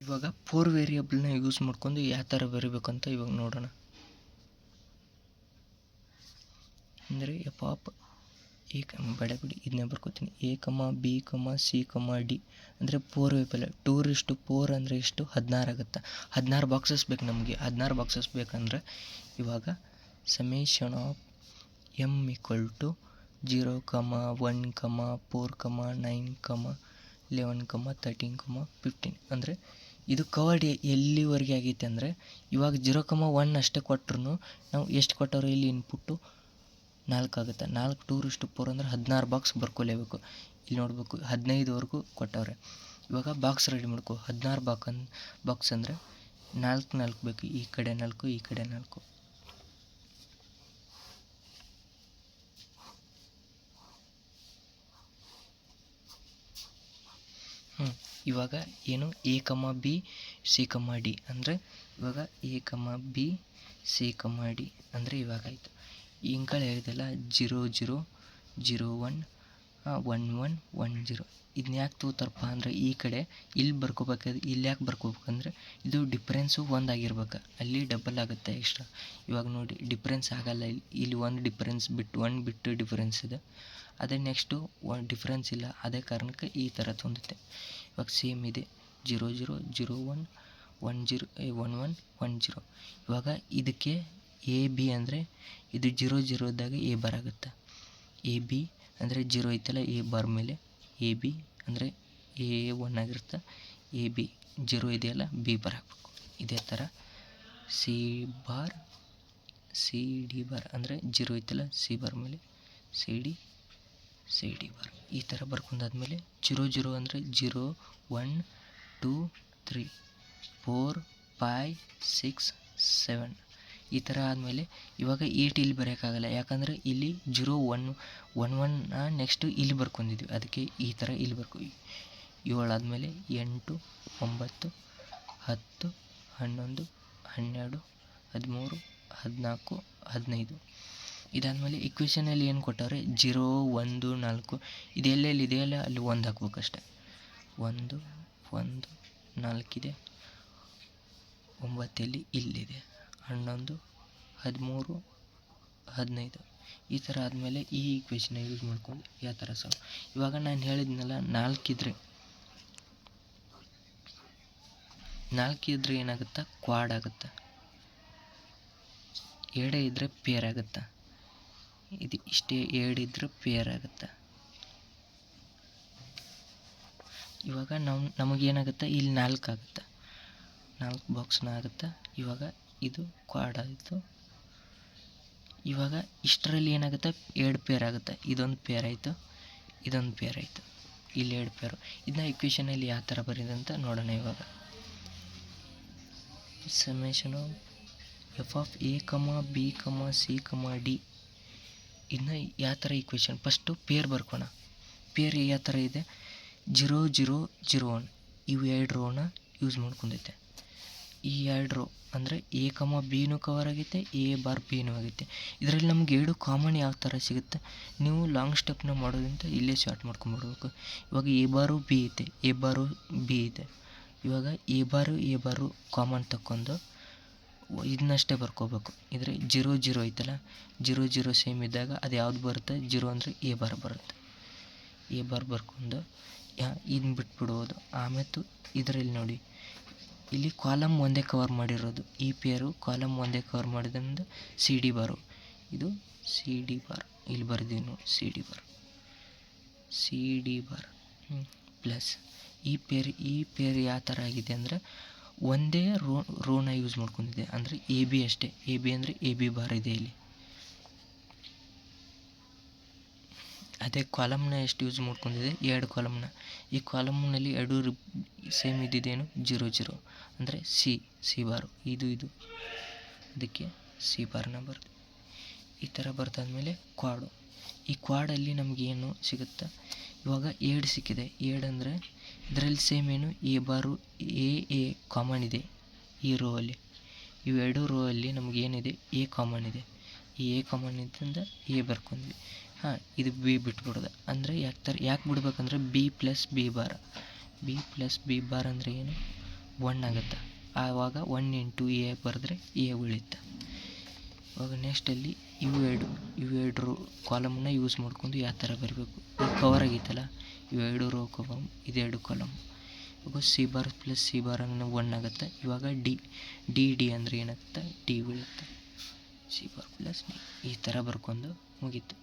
ಇವಾಗ 4 ವೇರಿಯೇಬಲ್ನ ಯೂಸ್ ಮಾಡ್ಕೊಂಡು ಯಾವ ಥರ ಬರೀಬೇಕಂತ ಇವಾಗ ನೋಡೋಣ. ಅಂದರೆ ಎಫ್ ಆಫ್ ಎ ಬಿಡಿ ಇದನ್ನೇ ಬರ್ಕೋತೀನಿ. ಎ ಕಮ ಬಿ ಕಮ ಸಿ ಕಮ ಡಿ ಅಂದರೆ 4 ವೇರಿಯೇಬಲ್. 2:4 ಅಂದರೆ ಎಷ್ಟು? 16 ಆಗುತ್ತೆ. 16 ಬಾಕ್ಸಸ್ ಬೇಕು ನಮಗೆ. 16 ಬಾಕ್ಸಸ್ ಬೇಕಂದ್ರೆ ಇವಾಗ summation of M equal to 0, 1, 4, 9, 11, 13, 15 ಅಂದರೆ ಇದು ಕವರ್ಡ್ ಎಲ್ಲಿವರೆಗೆ ಆಗೈತೆ ಅಂದರೆ ಇವಾಗ 0, 1 ಅಷ್ಟೇ ಕೊಟ್ಟರು ನಾವು ಎಷ್ಟು ಕೊಟ್ಟವ್ರು ಇಲ್ಲಿ ಇನ್ಪುಟ್ಟು 4 ಆಗುತ್ತೆ. 4 2:4 ಅಂದರೆ 16 ಬಾಕ್ಸ್ ಬರ್ಕೊಲೇಬೇಕು. ಇಲ್ಲಿ ನೋಡಬೇಕು 15ವರೆಗೂ ಕೊಟ್ಟವ್ರೆ. ಇವಾಗ ಬಾಕ್ಸ್ ರೆಡಿ ಮಾಡ್ಕೊ. 16 ಬಾಕ್ಸ್ ಅಂದರೆ 4 ಬೇಕು. ಈ ಕಡೆ 4, ಈ ಕಡೆ 4. ಇವಾಗ ಏನು ಎ ಕಮ ಬಿ ಸಿ ಕಮ ಡಿ ಅಂದರೆ ಇವಾಗ ಎ ಕಮ ಬಿ ಸಿ ಕಮ ಡಿ ಅಂದರೆ ಇವಾಗ ಆಯಿತು. ಹಿಂಗೆ ಹೇಳಿದೆಲ್ಲ 0, 0, 0, 1, 1, 1, 1, 0 ಇದನ್ನ ಯಾಕೆ ತಗೋತಾರಪ್ಪ ಅಂದರೆ ಈ ಕಡೆ ಇಲ್ಲಿ ಬರ್ಕೋಬೇಕಾದ್ರೆ ಇಲ್ಲಿ ಯಾಕೆ ಬರ್ಕೋಬೇಕಂದ್ರೆ ಇದು ಡಿಫ್ರೆನ್ಸು 1 ಆಗಿರ್ಬೇಕು. ಅಲ್ಲಿ ಡಬಲ್ ಆಗುತ್ತೆ ಎಕ್ಸ್ಟ್ರಾ. ಇವಾಗ ನೋಡಿ ಡಿಫ್ರೆನ್ಸ್ ಆಗಲ್ಲ. ಇಲ್ಲಿ 1 ಡಿಫ್ರೆನ್ಸ್ ಬಿಟ್ಟು 1 ಬಿಟ್ಟು ಡಿಫ್ರೆನ್ಸ್ ಇದೆ. ಅದೇ ನೆಕ್ಸ್ಟು 1 ಡಿಫ್ರೆನ್ಸ್ ಇಲ್ಲ. ಅದೇ ಕಾರಣಕ್ಕೆ ಈ ಥರ ತೊಂದುತ್ತೆ. ಇವಾಗ ಸೇಮ್ ಇದೆ 0, 0, 0, 1, 1, 0, 1, 1, 1, 0. ಇವಾಗ ಇದಕ್ಕೆ ಎ ಬಿ ಅಂದರೆ ಇದು 0, 0 ಇದ್ದಾಗ ಎ ಬಾರ್ ಆಗುತ್ತೆ. ಎ ಬಿ ಅಂದರೆ 0 ಐತಲ್ಲ ಎ ಬಾರ್ ಮೇಲೆ ಎ ಬಿ ಅಂದರೆ ಎ 1 ಆಗಿರುತ್ತೆ. ಎ ಬಿ 0 ಇದೆಯಲ್ಲ ಬಿ ಬಾರ್ ಹಾಕಬೇಕು. ಇದೇ ಥರ C bar C D bar ಅಂದರೆ 0 ಐತಲ್ಲ ಸಿ ಬಾರ್ ಮೇಲೆ ಸಿ ಡಿ ಬಾರ್ ಈ ಥರ ಬರ್ಕೊಂಡಾದ್ಮೇಲೆ 0, 0 ಅಂದರೆ 0, 1, 2, 3, 4, 5, 6, 7 ಈ ಥರ ಆದಮೇಲೆ ಇವಾಗ 8 ಇಲ್ಲಿ ಬರೆಯೋಕ್ಕಾಗಲ್ಲ. ಯಾಕಂದರೆ ಇಲ್ಲಿ 0, 1, 1, 1 ನೆಕ್ಸ್ಟು ಇಲ್ಲಿ ಬರ್ಕೊಂಡಿದ್ವಿ. ಅದಕ್ಕೆ ಈ ಥರ ಇಲ್ಲಿ 7 ಆದಮೇಲೆ 8, 9, 10, 11, 12, 13, 14, 15 ಇದಾದಮೇಲೆ ಇಕ್ವೇಷನಲ್ಲಿ ಏನು ಕೊಟ್ಟವ್ರೆ 0, 1, 4 ಇದು ಎಲ್ಲೆಲ್ಲಿ ಇದೆಯಲ್ಲ ಅಲ್ಲಿ 1 ಹಾಕ್ಬೇಕಷ್ಟೆ. 1, 1, 4 ಇದೆ. 9 ಎಲ್ಲಿ ಇಲ್ಲಿದೆ. 11, 13, 15 ಈ ಥರ ಆದಮೇಲೆ ಈ ಇಕ್ವೇಷನ್ನ ಯೂಸ್ ಮಾಡ್ಕೊಂಡು ಯಾವ ಥರ ಸಾಲ್ವ್. ಇವಾಗ ನಾನು ಹೇಳಿದ್ನಲ್ಲ 4 ಇದ್ದರೆ ಏನಾಗುತ್ತೆ? ಕ್ವಾಡ್ ಆಗುತ್ತೆ. 2 ಇದ್ದರೆ ಪೇರ್ ಆಗುತ್ತೆ. ಇದು ಇಷ್ಟೇ 2 ಇದ್ದರೆ ಪೇರ್ ಆಗುತ್ತೆ. ಇವಾಗ ನಮಗೇನಾಗುತ್ತೆ ಇಲ್ಲಿ 4 ಆಗುತ್ತೆ. 4 ಬಾಕ್ಸ್ನ ಆಗುತ್ತೆ. ಇವಾಗ ಇದು ಕ್ವಾಡ್ ಆಯಿತು. ಇವಾಗ ಇಷ್ಟರಲ್ಲಿ ಏನಾಗುತ್ತೆ 2 ಪೇರ್ ಆಗುತ್ತೆ. ಇದೊಂದು ಪೇರ್ ಆಯಿತು, ಇದೊಂದು ಪೇರ್ ಆಯಿತು. ಇಲ್ಲಿ 2 ಪೇರು. ಇದನ್ನ ಇಕ್ವೇಷನಲ್ಲಿ ಯಾವ ಥರ ಬರೀದಂತ ನೋಡೋಣ. ಇವಾಗ ಸಮೇಷನು ಎಫ್ ಆಫ್ ಎ ಕಮ ಬಿ ಕಮ ಸಿ ಕಮ ಡಿ ಇದನ್ನ ಯಾವ ಥರ ಇಕ್ವೇಷನ್ ಫಸ್ಟು ಪೇರ್ ಬರ್ಕೋಣ. ಪೇರ್ ಯಾವ ಥರ ಇದೆ 0, 0, 0, 1 ಇವು 2 ರೋನ ಯೂಸ್ ಮಾಡ್ಕೊಂಡೈತೆ. ಈ 2 ರೋ ಅಂದರೆ ಎ ಕಮ ಬಿನೂ ಕವರ್ ಆಗೈತೆ, ಎ ಬಾರ್ ಬಿನೂ ಆಗೈತೆ. ಇದರಲ್ಲಿ ನಮ್ಗೆ 2 ಕಾಮನ್ ಯಾವ ಥರ ಸಿಗುತ್ತೆ? ನೀವು ಲಾಂಗ್ ಸ್ಟೆಪ್ನ ಮಾಡೋದ್ರಿಂದ ಇಲ್ಲೇ ಶಾರ್ಟ್ ಮಾಡ್ಕೊಂಡ್ಬಿಡ್ಬೇಕು. ಇವಾಗ ಎ ಬಾರು ಬಿ ಐತೆ, ಎ ಬಾರು ಬಿ ಇದೆ. ಇವಾಗ ಎ ಬಾರು ಕಾಮನ್ ತಕ್ಕೊಂಡು ಇದನ್ನಷ್ಟೇ ಬರ್ಕೋಬೇಕು. ಇದ್ರೆ 0, 0 ಐತಲ್ಲ 0, 0 ಸೇಮ್ ಇದ್ದಾಗ ಅದು ಯಾವ್ದು ಬರುತ್ತೆ? 0 ಅಂದರೆ ಎ ಬಾರ್ ಬರುತ್ತೆ. ಎ ಬಾರ್ ಬರ್ಕೊಂಡು ಇದನ್ನ ಬಿಟ್ಬಿಡ್ಬೋದು. ಆಮೇಲೆ ಇದರಲ್ಲಿ ನೋಡಿ ಇಲ್ಲಿ ಕಾಲಮ್ ಒಂದೇ ಕವರ್ ಮಾಡಿರೋದು. ಈ ಪೇರು ಕಾಲಮ್ ಒಂದೇ ಕವರ್ ಮಾಡಿದ್ರಿಂದ ಸಿ ಡಿ ಬಾರು ಇದು ಸಿ ಡಿ ಬಾರ್ ಇಲ್ಲಿ ಬರೆದೀವಿ ನೋಡಿ. ಸಿ ಡಿ ಬಾರ್ ಪ್ಲಸ್ ಈ ಪೇರ್ ಯಾವ ಥರ ಆಗಿದೆ ಅಂದರೆ ಒಂದೇ ರೋನ ಯೂಸ್ ಮಾಡ್ಕೊಂಡಿದೆ. ಅಂದರೆ ಎ ಬಿ ಅಷ್ಟೇ. ಎ ಬಿ ಅಂದರೆ ಎ ಬಿ ಬಾರ್ ಇದೆ ಇಲ್ಲಿ. ಅದೇ ಕಾಲಮ್ನ ಎಷ್ಟು ಯೂಸ್ ಮಾಡ್ಕೊಂಡಿದೆ? 2 ಕಾಲಮ್ನ. ಈ ಕಾಲಮ್ನಲ್ಲಿ 2 ಸೇಮ್ ಇದ್ದಿದ್ದೇನು 0, 0 ಅಂದರೆ ಸಿ ಬಾರು ಇದು ಅದಕ್ಕೆ ಸಿ ಬಾರ್ನ ಬರ್ದು ಈ ಥರ ಬರ್ತಾದ್ಮೇಲೆ ಕ್ವಾಡು. ಈ ಕ್ವಾಡಲ್ಲಿ ನಮಗೇನು ಸಿಗುತ್ತೆ? ಇವಾಗ 2 ಸಿಕ್ಕಿದೆ. 2 ಅಂದರೆ ಇದರಲ್ಲಿ ಸೇಮ್ ಏನು ಎ ಬಾರು ಎ ಕಾಮನ್ ಇದೆ ಈ ರೋ ಅಲ್ಲಿ. ಇವು 2 ರೋ ಅಲ್ಲಿ ನಮಗೇನಿದೆ ಎ ಕಾಮನ್ ಇದೆ. ಈ ಎ ಕಾಮನ್ ಇದ್ದಿಂದ ಎ ಬರ್ಕೊಂಡ್ವಿ. ಇದು ಬಿ ಬಿಟ್ಬಿಡೋದು. ಅಂದರೆ ಯಾಕೆ ಬಿಡ್ಬೇಕಂದ್ರೆ ಬಿ ಪ್ಲಸ್ ಬಿ ಬಾರ್ ಅಂದರೆ ಏನು 1 ಆಗುತ್ತೆ. ಆವಾಗ 1 ಇಂಟು ಎ ಬರೆದ್ರೆ ಎ ಉಳಿಯುತ್ತೆ. ಇವಾಗ ನೆಕ್ಸ್ಟಲ್ಲಿ ಇವೆರಡು ಕಾಲಮನ್ನು ಯೂಸ್ ಮಾಡ್ಕೊಂಡು ಯಾವ ಥರ ಬರಬೇಕು. ಇದು ಕವರ್ ಆಗೈತಲ್ಲ, ಇವೆರಡು ರೋ ಕವರ್, ಇದೆರಡು ಕಾಲಮ್. ಇವಾಗ C bar plus C bar ಅನ್ನೋ 1 ಆಗುತ್ತೆ. ಇವಾಗ ಡಿ ಅಂದರೆ ಏನಾಗುತ್ತೆ, ಡಿ ಉಳಿಯುತ್ತೆ. ಸಿ ಬಾರ್ ಪ್ಲಸ್ ಡಿ ಈ ಥರ ಬರ್ಕೊಂಡು ಮುಗೀತು.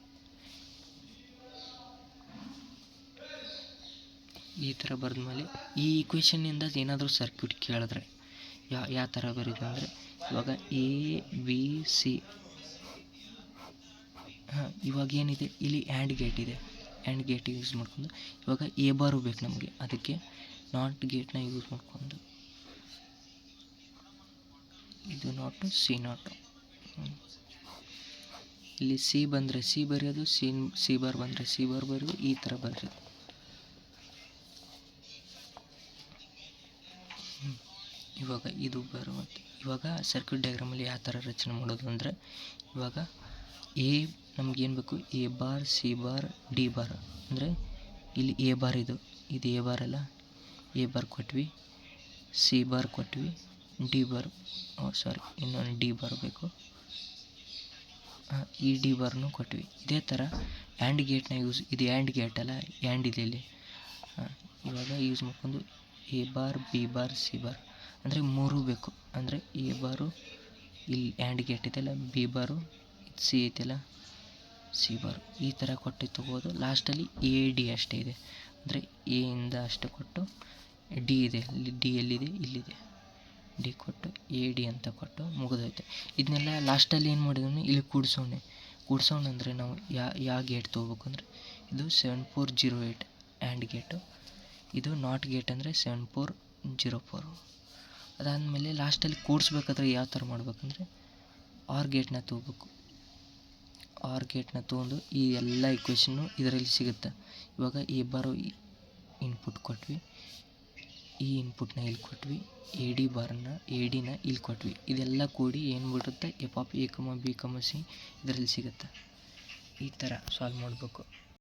ಈ ಥರ ಬರೆದ್ಮೇಲೆ ಈ ಈಕ್ವೇಷನ್ನಿಂದ ಏನಾದರೂ ಸರ್ಕ್ಯೂಟ್ ಕೇಳಿದ್ರೆ ಯಾವ ಥರ ಬರೀದು ಅಂದರೆ, ಇವಾಗ ಎ ಬಿ ಸಿ, ಇವಾಗ ಏನಿದೆ ಇಲ್ಲಿ ಆ್ಯಂಡ್ ಗೇಟ್ ಇದೆ. ಆ್ಯಂಡ್ ಗೇಟ್ ಯೂಸ್ ಮಾಡ್ಕೊಂಡು ಇವಾಗ ಎ ಬಾರು ಬೇಕು ನಮಗೆ, ಅದಕ್ಕೆ ನಾಟ್ ಗೇಟ್ನ ಯೂಸ್ ಮಾಡ್ಕೊಂಡು ಇದು ನಾಟು ಸಿ ನಾಟು. ಇಲ್ಲಿ ಸಿ ಬಂದರೆ ಸಿ ಬರೆಯೋದು, ಸಿ ಬಾರ್ ಬಂದರೆ ಸಿ ಬಾರ್ ಬರೆಯೋದು, ಈ ಥರ ಬರೆಯೋದು. ಇವಾಗ ಇದು ಬರುತ್ತೆ. ಇವಾಗ ಸರ್ಕ್ಯೂಟ್ ಡಯಾಗ್ರಾಮಲ್ಲಿ ಯಾವ ಥರ ರಚನೆ ಮಾಡೋದು ಅಂದರೆ, ಇವಾಗ ಎ ನಮಗೇನು ಬೇಕು, A bar C bar D bar ಅಂದರೆ ಇಲ್ಲಿ ಎ ಬಾರ್ ಇದು ಎ ಬಾರ್ ಅಲ್ಲ, ಎ ಬಾರ್ ಕೊಟ್ವಿ, ಸಿ ಬಾರ್ ಕೊಟ್ವಿ, ಡಿ ಬಾರ್ ಇನ್ನೊಂದು ಡಿ ಬಾರ್ ಬೇಕು, ಈ ಡಿ ಬಾರ್ನು ಕೊಟ್ವಿ. ಇದೇ ಥರ ಆ್ಯಂಡ್ ಗೇಟ್ನ ಇದು ಆ್ಯಂಡ್ ಗೇಟ್ ಅಲ್ಲ, ಆ್ಯಂಡ್ ಇದೆ ಇಲ್ಲಿ. ಇವಾಗ ಯೂಸ್ ಮಾಡ್ಕೊಂಡು A bar B bar C bar ಅಂದರೆ 3 ಬೇಕು. ಅಂದರೆ ಎ ಬಾರು ಇಲ್ಲಿ ಆ್ಯಂಡ್ ಗೇಟ್ ಇದೆಯಲ್ಲ, ಬಿ ಬಾರು ಸಿ ಐತೆಲ್ಲ, ಸಿ ಬಾರು ಈ ಥರ ಕೊಟ್ಟು ತಗೋದು. ಲಾಸ್ಟಲ್ಲಿ ಎ ಡಿ ಅಷ್ಟೇ ಇದೆ, ಅಂದರೆ ಎ ಇಂದ ಅಷ್ಟೇ ಕೊಟ್ಟು, ಡಿ ಇದೆ ಇಲ್ಲಿ, ಡಿ ಎಲ್ಲಿದೆ ಇಲ್ಲಿದೆ, ಡಿ ಕೊಟ್ಟು ಎ ಡಿ ಅಂತ ಕೊಟ್ಟು ಮುಗಿದೋಯ್ತು. ಇದನ್ನೆಲ್ಲ ಲಾಸ್ಟಲ್ಲಿ ಏನು ಮಾಡಿದ್ವಿ, ಇಲ್ಲಿ ಕೂಡ್ಸೋಣ ಅಂದರೆ ನಾವು ಯಾವ ಗೇಟ್ ತೊಗೋಬೇಕು ಅಂದರೆ, ಇದು 7408 ಆ್ಯಂಡ್ ಗೇಟು, ಇದು ನಾಟ್ ಗೇಟ್ ಅಂದರೆ 7404. ಅದಾದಮೇಲೆ ಲಾಸ್ಟಲ್ಲಿ ಕೂಡಿಸ್ಬೇಕಾದ್ರೆ ಯಾವ ಥರ ಮಾಡ್ಬೇಕಂದ್ರೆ, ಆರ್ ಗೇಟ್ನ ತೊಗೋಬೇಕು. ಆರ್ ಗೇಟ್ನ ತೊಗೊಂಡು ಈ ಎಲ್ಲ ಇಕ್ವೇಷನ್ನು ಇದರಲ್ಲಿ ಸಿಗುತ್ತೆ. ಇವಾಗ ಎ ಬಾರು ಇನ್ಪುಟ್ ಕೊಟ್ವಿ, ಈ ಇನ್ಪುಟ್ನ ಇಲ್ಲಿ ಕೊಟ್ವಿ, ಎ ಡಿ ಬಾರನ್ನ ಎ ಡಿನ ಇಲ್ಲಿ ಕೊಟ್ವಿ. ಇದೆಲ್ಲ ಕೂಡಿ ಏನು ಬಿಡುತ್ತೆ, F of A, B, C ಇದರಲ್ಲಿ ಸಿಗುತ್ತೆ. ಈ ಥರ ಸಾಲ್ವ್ ಮಾಡಬೇಕು.